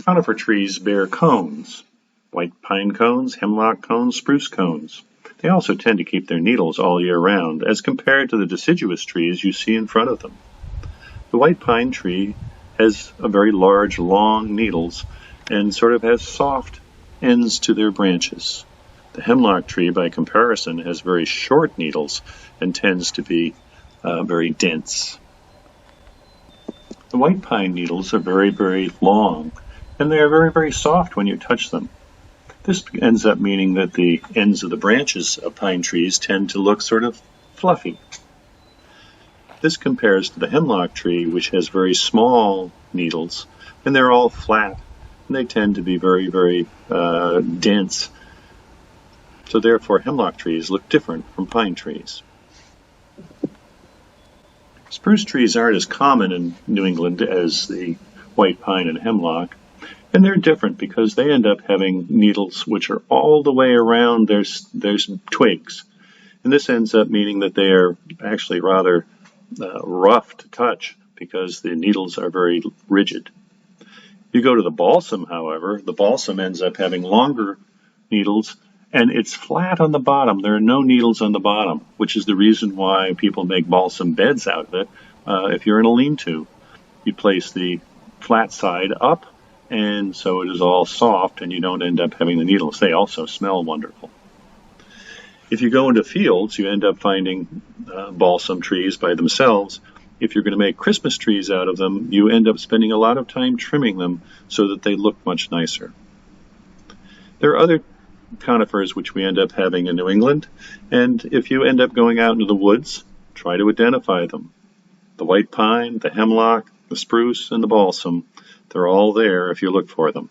Conifer trees bear cones, white pine cones, hemlock cones, spruce cones. They also tend to keep their needles all year round, as compared to the deciduous trees you see in front of them. The white pine tree has a very large, long needles and sort of has soft ends to their branches. The hemlock tree, by comparison, has very short needles and tends to be very dense. The white pine needles are very, very long, and they are very, very soft when you touch them. This ends up meaning that the ends of the branches of pine trees tend to look sort of fluffy. This compares to the hemlock tree, which has very small needles, and they're all flat, and they tend to be very, very dense. So therefore, hemlock trees look different from pine trees. Spruce trees aren't as common in New England as the white pine and hemlock, and they're different because they end up having needles which are all the way around their twigs. And this ends up meaning that they are actually rather rough to touch because the needles are very rigid. You go to the balsam, however, the balsam ends up having longer needles, and it's flat on the bottom. There are no needles on the bottom, which is the reason why people make balsam beds out of it. If you're in a lean-to, you place the flat side up, and so it is all soft, and you don't end up having the needles. They also smell wonderful. If you go into fields, you end up finding balsam trees by themselves. If you're going to make Christmas trees out of them, you end up spending a lot of time trimming them so that they look much nicer. There are other conifers which we end up having in New England, and if you end up going out into the woods, try to identify them. The white pine, the hemlock, the spruce, and the balsam, they're all there if you look for them.